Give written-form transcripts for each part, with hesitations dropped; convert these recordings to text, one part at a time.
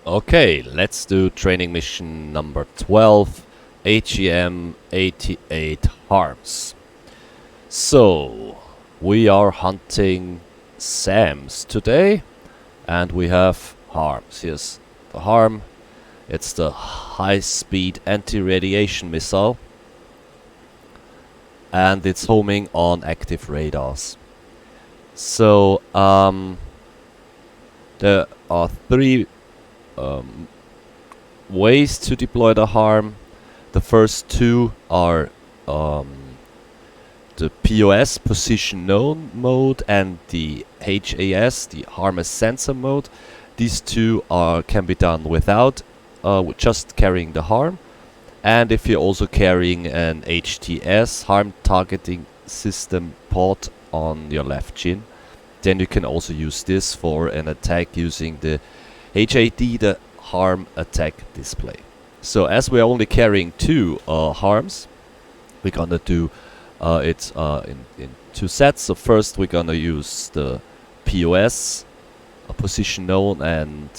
Okay, let's do training mission number 12, AGM-88 HARMs. So, we are hunting SAMs today, and we have HARMs. Here's the HARM. It's the high-speed anti-radiation missile, and it's homing on active radars. So, there are three ways to deploy the HARM. The first two are the POS Position Known mode and the HAS, the HARM as Sensor mode. These two can be done without just carrying the HARM. And if you're also carrying an HTS, HARM Targeting System port on your left chin, then you can also use this for an attack using the HAD, the HARM attack display. So as we're only carrying two HARMs, we're gonna do it in two sets. So first we're gonna use the POS Position Known and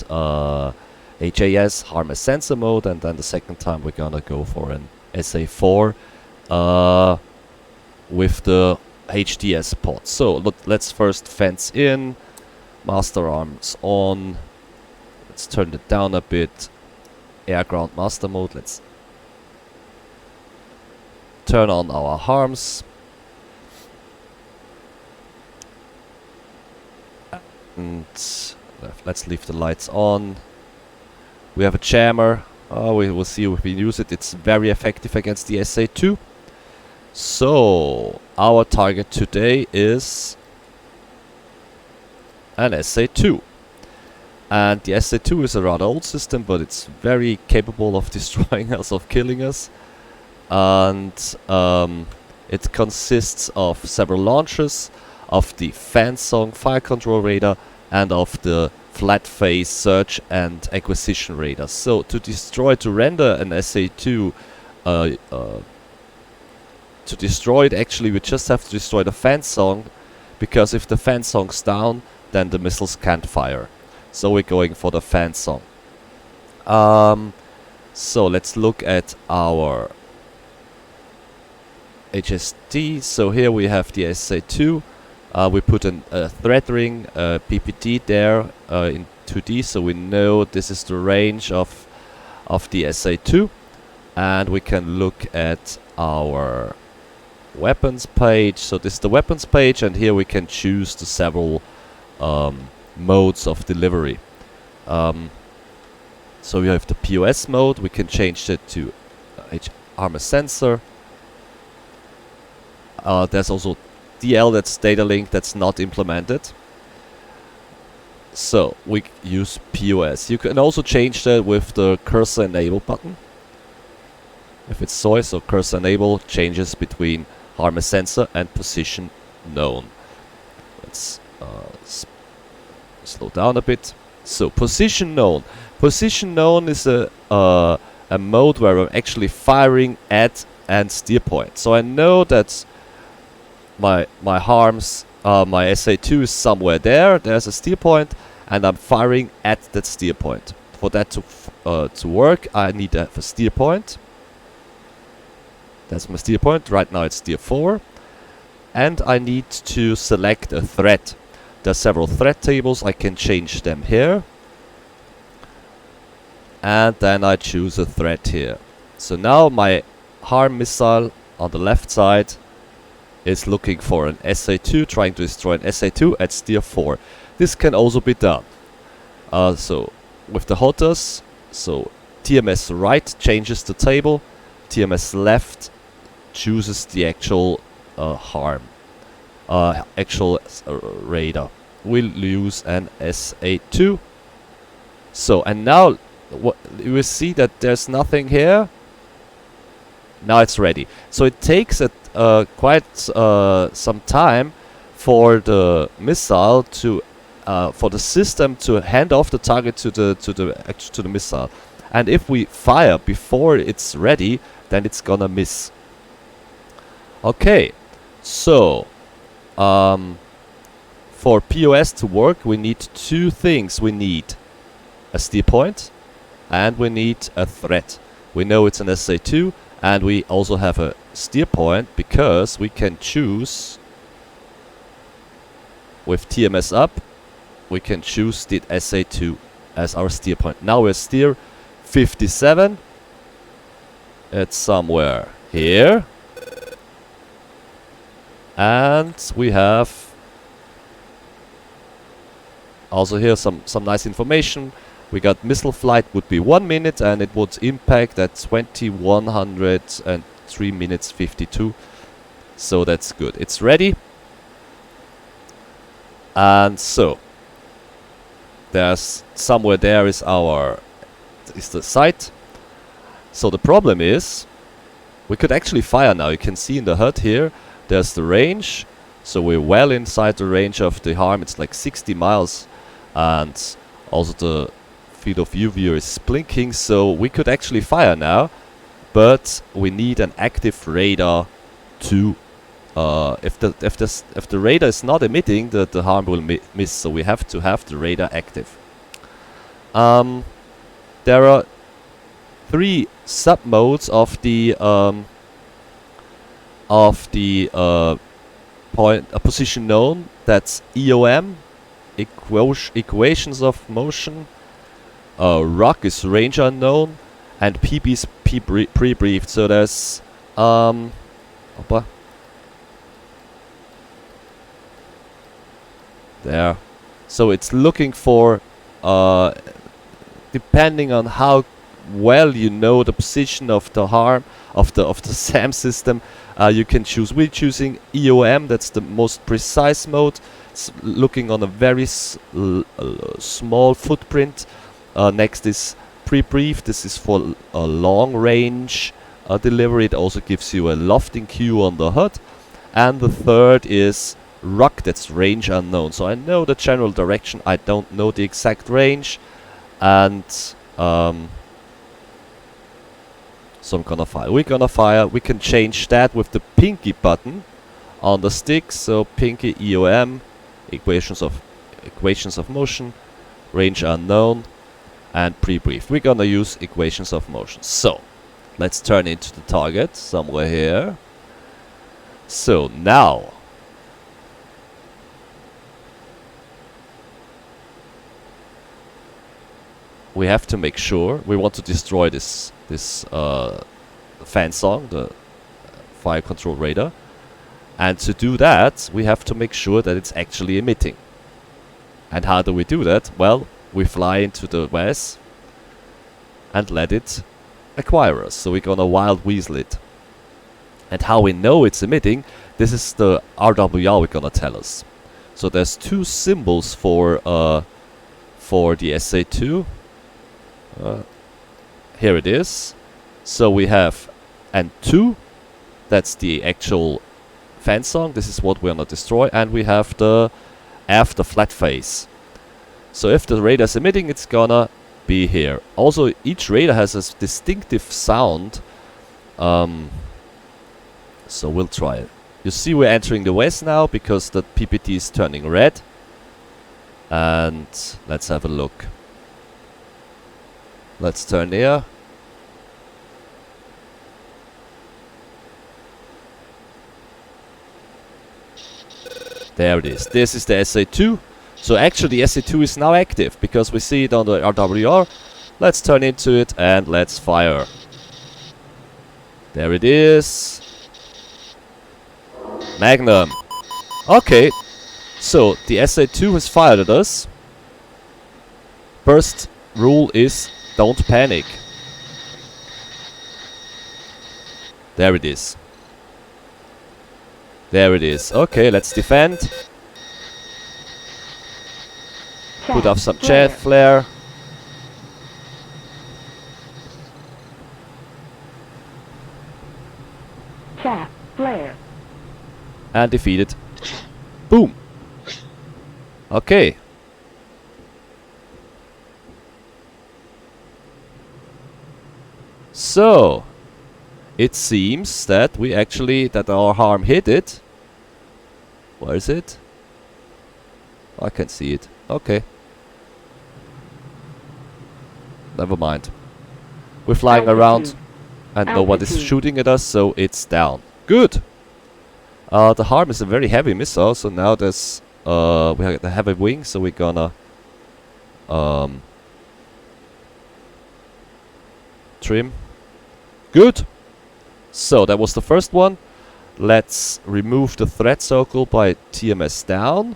HAS HARM as Sensor mode, and then the second time we're gonna go for an SA4 with the HTS port. So let's first fence in, master arms on. Let's turn it down a bit. Air ground master mode. Let's turn on our HARMs. And let's leave the lights on. We have a jammer. We will see if we use it. It's very effective against the SA2. So our target today is an SA2. And the SA2 is a rather old system, but it's very capable of destroying us, of killing us. And it consists of several launchers, of the Song fire control radar, and of the flat phase search and acquisition radar. So to render an SA2, to destroy it, actually we just have to destroy the Song, because if the Song's down, then the missiles can't fire. So we're going for the Song. So let's look at our HSD. So here we have the SA2. We put a thread ring, PPD there in 2D, so we know this is the range of the SA2. And we can look at our weapons page. So this is the weapons page, and here we can choose the several modes of delivery. So we have the POS mode. We can change it to HARM as Sensor. There's also DL, that's data link, that's not implemented. So we use POS. You can also change that with the cursor enable button. If it's so cursor enable changes between HARM as Sensor and Position Known. Let's slow down a bit. So Position Known. Position Known is a mode where I'm actually firing at and steer point. So I know that my HARMs, my SA2 is somewhere there. There's a steer point, and I'm firing at that steer point. For that to work, I need to have a steer point. That's my steer point. Right now it's steer 4, and I need to select a thread. There are several thread tables. I can change them here, and then I choose a thread here. So now my HARM missile on the left side is looking for an SA2, trying to destroy an SA2 at steer 4. This can also be done. So with the HOTAS, so TMS right changes the table, TMS left chooses the actual HARM, actual radar. We'll use an SA2. So, and now you will see that there's nothing here. Now it's ready. So it takes quite some time for the missile to, for the system to hand off the target to the missile. And if we fire before it's ready, then it's gonna miss. Okay, so for POS to work, we need two things. We need a steer point, and we need a threat. We know it's an SA2, and we also have a steer point because we can choose with TMS-Up, we can choose the SA2 as our steer point. Now we're steer 57. It's somewhere here. And we have also here some nice information. We got missile flight would be 1 minute and it would impact at 2103 minutes 52. So that's good. It's ready. And so there's somewhere there is the site. So the problem is we could actually fire now. You can see in the HUD here there's the range. So we're well inside the range of the HARM. It's like 60 miles. And also the field of view viewer is blinking, so we could actually fire now, but we need an active radar to if the radar is not emitting, the HARM will miss, so we have to have the radar active. There are 3 sub modes of the position known. That's EOM, equations of motion, ROC is range unknown, and PB is pre-briefed. So there's there. So it's looking for depending on how well you know the position of the HARM of the SAM system, you can choose. We're choosing EOM. That's the most precise mode. Looking on a very small footprint. Next is pre-brief. This is for a long range delivery. It also gives you a lofting cue on the HUD. And the third is ROC. That's range unknown. So I know the general direction. I don't know the exact range. And so I'm gonna fire. We're gonna fire. We can change that with the pinky button on the stick. So pinky EOM. Equations of motion, range unknown, and pre-brief. We're gonna use equations of motion. So let's turn into the target somewhere here. So now we have to make sure we want to destroy this fan song, the fire control radar. And to do that, we have to make sure that it's actually emitting. And how do we do that? Well, we fly into the WAS and let it acquire us. So we're gonna wild weasel it. And how we know it's emitting, this is the RWR we're gonna tell us. So there's 2 symbols for the SA2. Here it is. So we have N2, that's the actual fan song. This is what we're gonna destroy, and we have the after flat face. So if the radar is emitting, it's gonna be here. Also, each radar has a distinctive sound. So we'll try it. You see we're entering the west now because the PPT is turning red. And let's have a look. Let's turn here. There it is. This is the SA2. So actually the SA2 is now active because we see it on the RWR. Let's turn into it and let's fire. There it is. Magnum. Okay. So the SA2 has fired at us. First rule is don't panic. There it is. There it is. Okay, let's defend. Put off some jet flare. Chaff flare. And defeat it. Boom. Okay. So it seems that we actually that our HARM hit it. Where is it? I can see it. Okay. Never mind. We're flying around Altitude. and no one is Altitude. shooting at us, so it's down. Good. The HARM is a very heavy missile, so now there's we have the heavy wing, so we're gonna trim. Good. So that was the first one. Let's remove the threat circle by TMS down.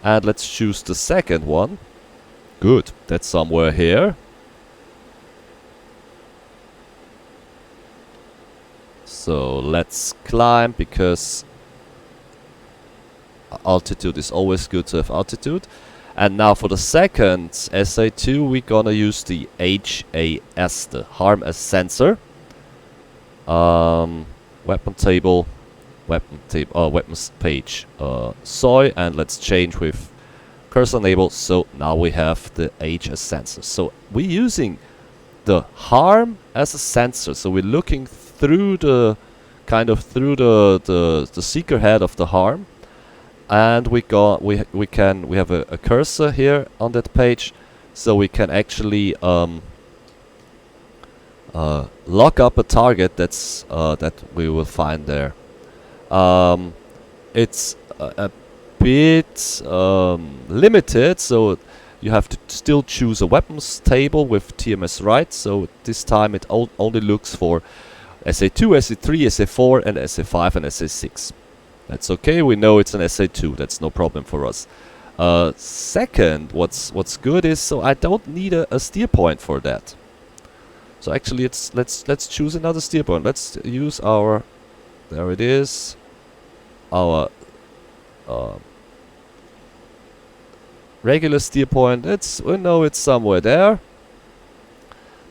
And let's choose the second one. Good. That's somewhere here. So let's climb, because altitude is always good to have altitude. And now for the second SA2, we're gonna use the HAS, the HARM as sensor. Weapon table, weapons page, soy, and let's change with cursor enable. So now we have the H as sensor. So we're using the HARM as a sensor. So we're looking through the the seeker head of the HARM, and we have a cursor here on that page, so we can actually lock up a target that's that we will find there. It's a bit limited, so you have to still choose a weapons table with TMS right. So this time it only looks for SA2, SA3, SA4, and SA5 and SA6. That's okay. We know it's an SA2. That's no problem for us. Second, what's good is, so I don't need a steer point for that. So actually, let's choose another steer point. Let's use our, there it is, our regular steer point. We know it's somewhere there.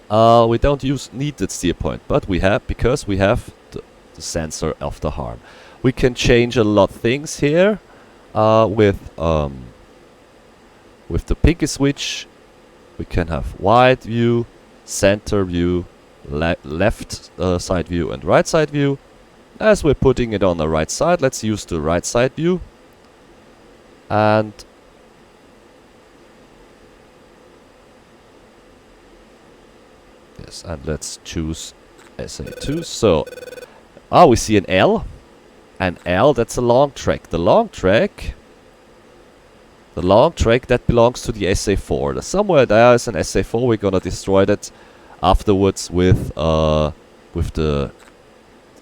We don't need that steer point, but because we have the sensor of the HARM. We can change a lot of things here with the pinky switch. We can have wide view, center view, left side view, and right side view. As we're putting it on the right side, let's use the right side view. And yes, and let's choose SA2. So, we see an L. An L, that's a long track. The long track that belongs to the SA4. Somewhere there is an SA4. We're gonna destroy that afterwards with the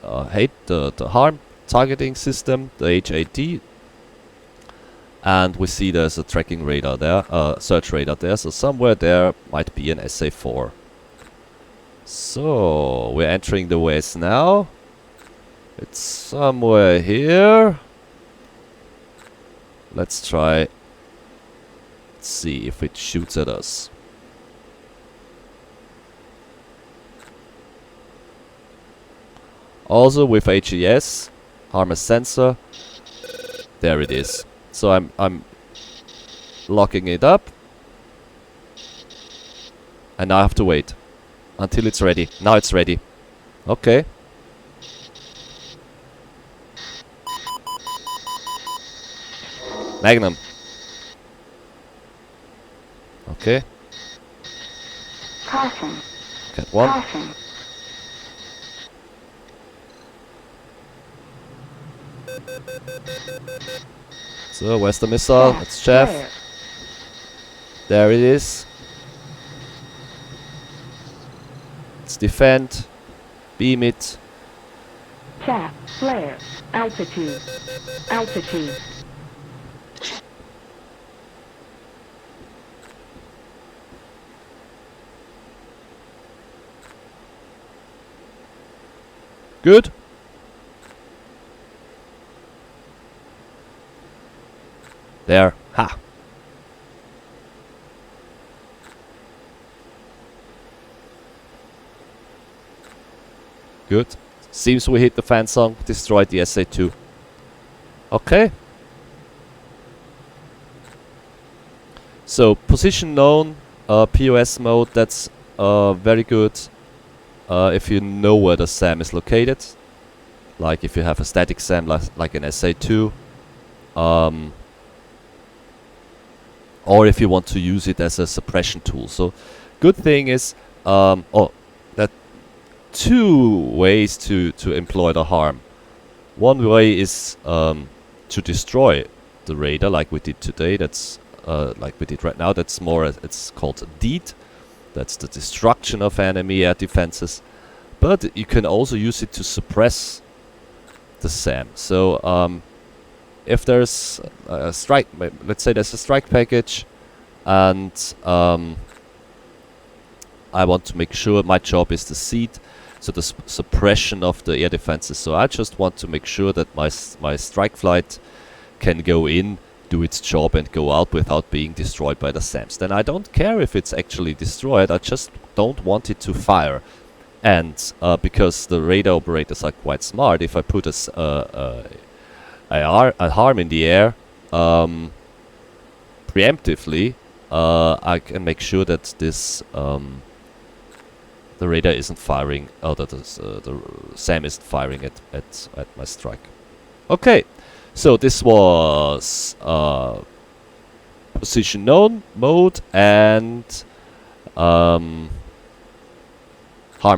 HARM targeting system, the HAD. And we see there's a tracking radar there, search radar there. So somewhere there might be an SA4. So we're entering the west now. It's somewhere here. Let's try. Let's see if it shoots at us. Also with HTS, HARM as sensor. There it is. So I'm locking it up. And now I have to wait until it's ready. Now it's ready. Okay. Magnum. Okay. Caution. Get one. Caution. So where's the missile? Gas It's Jeff. flare. There it is. Let's defend. Beam it. Chaff flare. Altitude. Altitude. Good. There. Ha. Good. Seems we hit the fan song, destroyed the SA2. Okay. So position known, POS mode, that's very good if you know where the SAM is located. Like if you have a static SAM like an SA2. Or if you want to use it as a suppression tool. So good thing is that two ways to employ the harm. One way is to destroy the radar, like we did today. That's like we did right now. That's more. It's called deed. That's the destruction of enemy air defenses. But you can also use it to suppress the SAM. So if there's a strike, let's say there's a strike package, and I want to make sure my job is the seed, so the suppression of the air defenses. So I just want to make sure that my strike flight can go in, do its job, and go out without being destroyed by the SAMs. Then I don't care if it's actually destroyed. I just don't want it to fire. And because the radar operators are quite smart, if I put a harm in the air preemptively, I can make sure that this the radar isn't firing, that the SAM isn't firing at my strike. Okay, so this was position known mode and harm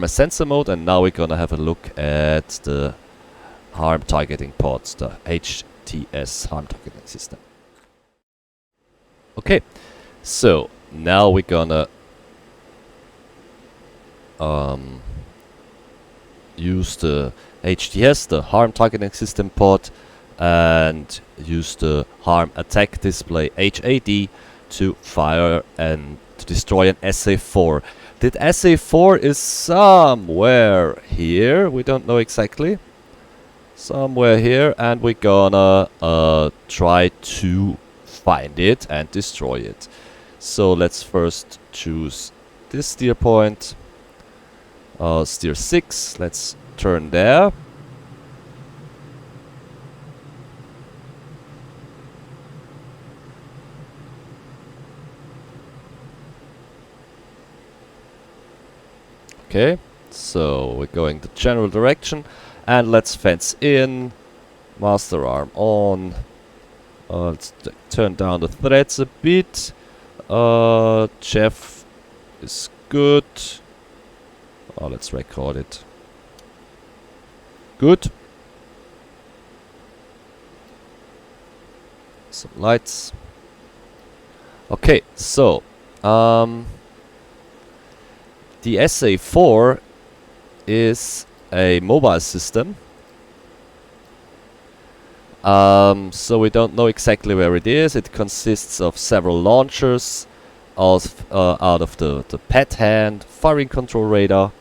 as sensor mode, and now we're gonna have a look at the harm targeting pods, the HTS harm targeting system. Okay, so now we're gonna use the HTS, the harm targeting system pod, and use the harm attack display HAD to fire and to destroy an SA4. That SA4 is somewhere here, we don't know exactly. Somewhere here, and we're gonna try to find it and destroy it. So let's first choose this steer point. Steer 6, let's turn there. Okay, so we're going the general direction, and let's fence in, master arm on. Let's turn down the threads a bit. Jeff is good. Let's record it. Good. Some lights. Okay, so the SA4 is a mobile system. So we don't know exactly where it is. It consists of several launchers out of the pad hand, firing control radar,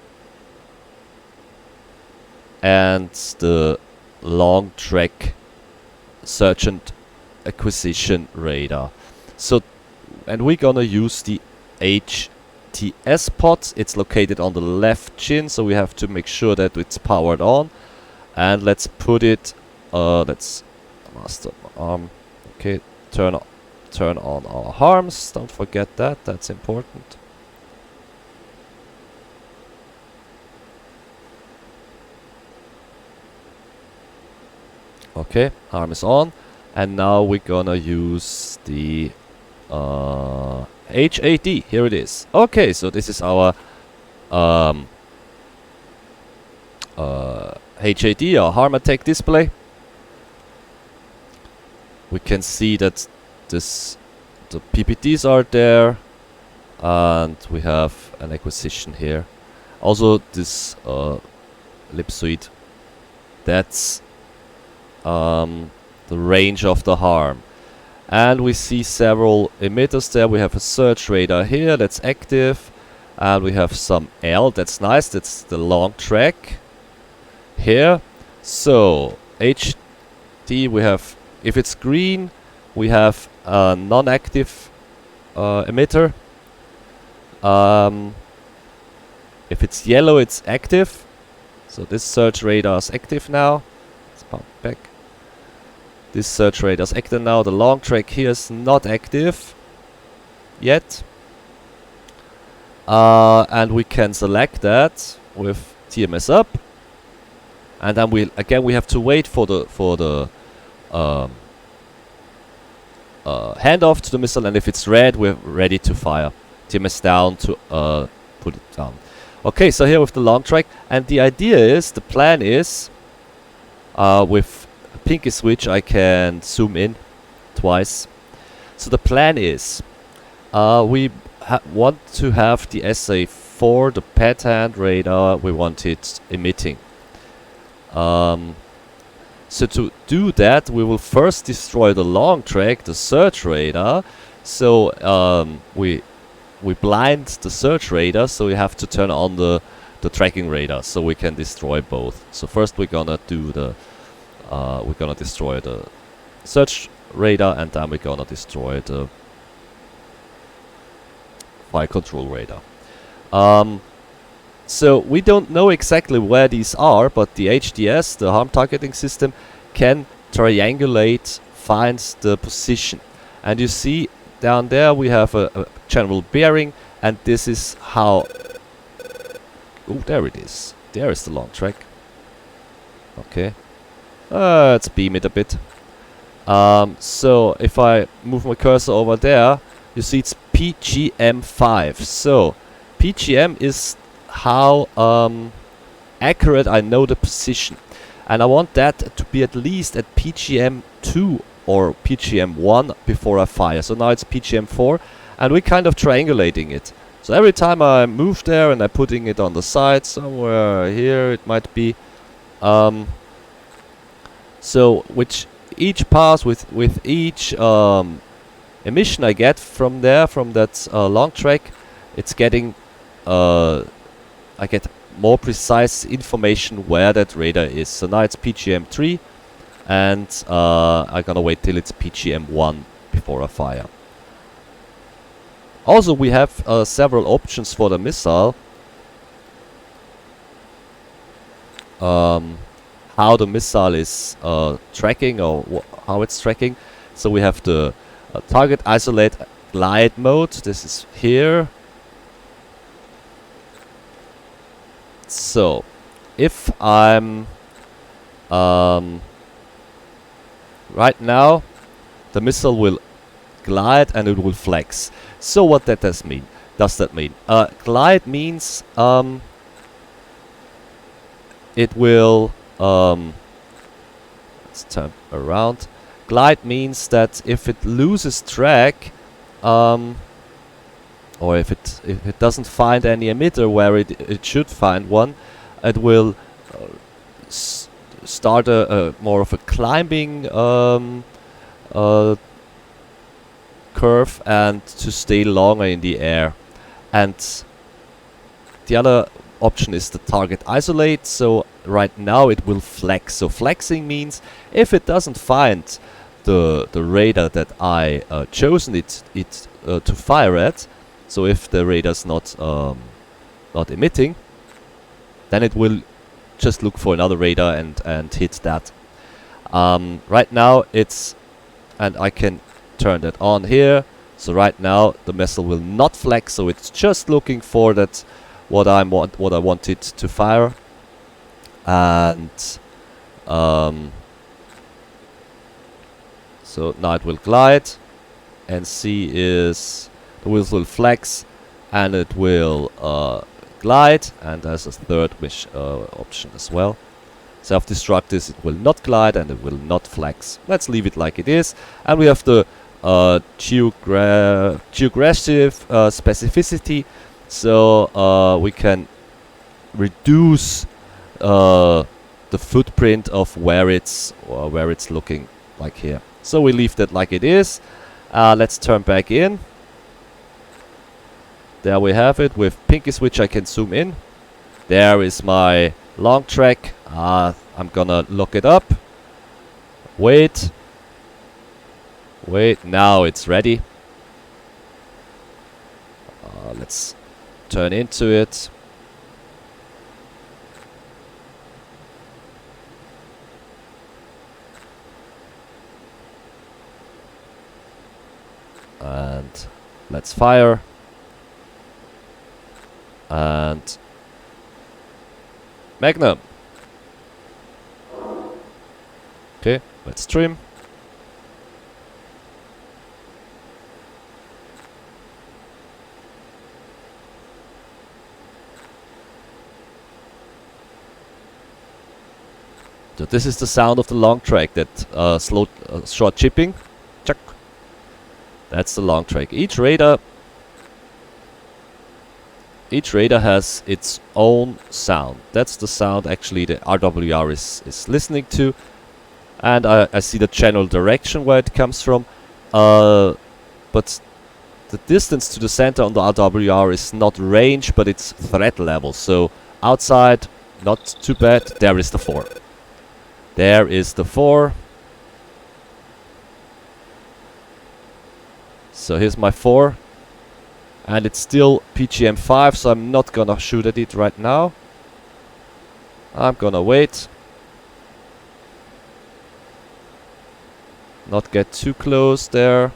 and the long track search and acquisition radar. So, and we're gonna use the HTS pod. It's located on the left chin, so we have to make sure that it's powered on. And let's put it, let's master arm. Okay, turn on our harms. Don't forget that, that's important. Okay, arm is on, and now we're gonna use the HAD. Here it is. Okay, so this is our HAD, our harm attack display. We can see that the PPTs are there, and we have an acquisition here. Also, this ellipsoid, that's the range of the harm. And we see several emitters there. We have a search radar here that's active, and we have some L, that's nice, that's the long track here. So HD, we have, if it's green, we have a non-active emitter. If it's yellow, it's active. So this search radar is active now. Let's pump back. This search radar is active now. The long track here is not active yet. And we can select that with TMS-Up. And then we have to wait for the handoff to the missile, and if it's red, we're ready to fire. TMS down to put it down. Okay, so here with the long track, and the idea is, the plan is, with a pinky switch I can zoom in twice. So the plan is, we want to have the SA4, the pad hand radar, we want it emitting. So to do that, we will first destroy the long track, the search radar. So we blind the search radar, so we have to turn on the tracking radar, so we can destroy both. So first we're gonna do the destroy the search radar, and then we're gonna destroy the fire control radar. So we don't know exactly where these are, but the HTS, the harm targeting system, can triangulate, find the position. And you see down there we have a general bearing, and this is how... Oh, there it is. There is the long track. Okay. Let's beam it a bit. So if I move my cursor over there, you see it's PGM5. So PGM is how accurate I know the position, and I want that to be at least at PGM2 or PGM1 before I fire. So now it's PGM4, and we're kind of triangulating it. So every time I move there and I'm putting it on the side, somewhere here it might be. So which each pass with each emission I get from there, from that long track, it's getting I get more precise information where that radar is. So now it's PGM3, and I'm gonna wait till it's PGM1 before I fire. Also, we have several options for the missile. How the missile is tracking, or how it's tracking. So we have the target isolate glide mode. This is here. So if I'm right now, the missile will glide and it will flex. So what that does that mean? Glide means it will let's turn around. Glide means that if it loses track, or if it doesn't find any emitter where it should find one, it will start a more of a climbing curve, and to stay longer in the air. And the other option is the target isolate. So right now it will flex. So flexing means if it doesn't find the radar that I chosen it to fire at, so if the radar's not emitting, then it will just look for another radar and hit that. Right now it's, and I can turn that on here. So right now the missile will not flex, so it's just looking for that what I want it to fire. And so now it will glide, and C is the wheels will flex, and it will glide, and there's a third option as well. Self-destruct is it will not glide and it will not flex. Let's leave it like it is. And we have the geographic specificity, so we can reduce the footprint of where it's looking, like here. So we leave that like it is. Let's turn back in. There we have it. With pinky switch I can zoom in. There is my long track. I'm gonna look it up. Wait, now it's ready. Let's turn into it. And let's fire. And Magnum. Okay, let's trim. So this is the sound of the long track, that short chipping. Chuck. That's the long track. Each radar has its own sound. That's the sound actually the RWR is listening to. And I see the general direction where it comes from. But the distance to the center on the RWR is not range, but it's threat level. So outside, not too bad. There is the 4. There is the 4. So here's my 4. And it's still PGM5, so I'm not gonna shoot at it right now. I'm gonna wait. Not get too close there.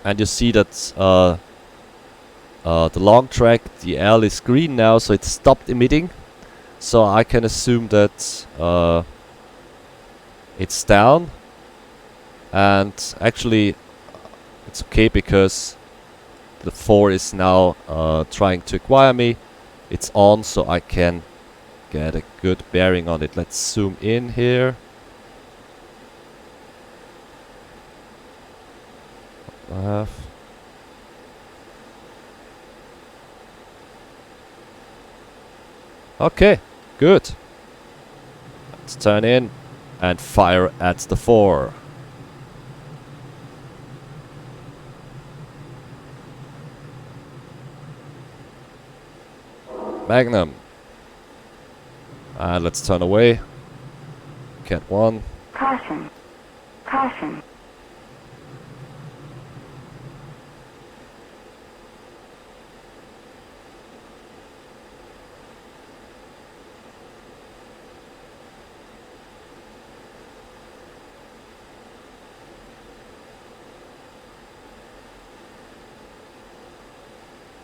And you see that the long track, the L is green now, so it stopped emitting. So I can assume that it's down. And actually it's okay because the 4 is now trying to acquire me. It's on, so I can get a good bearing on it. Let's zoom in here. I have. Okay, good. Let's turn in and fire at the 4. Magnum. And let's turn away. Cat 1. Caution. Caution.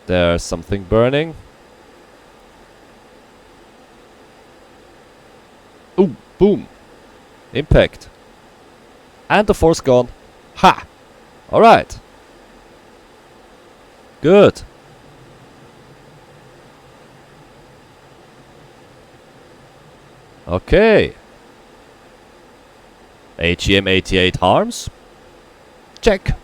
There's something burning. Ooh, boom. Impact. And the 4's gone. Ha! Alright. Good. Okay. AGM-88 HARMs. Check.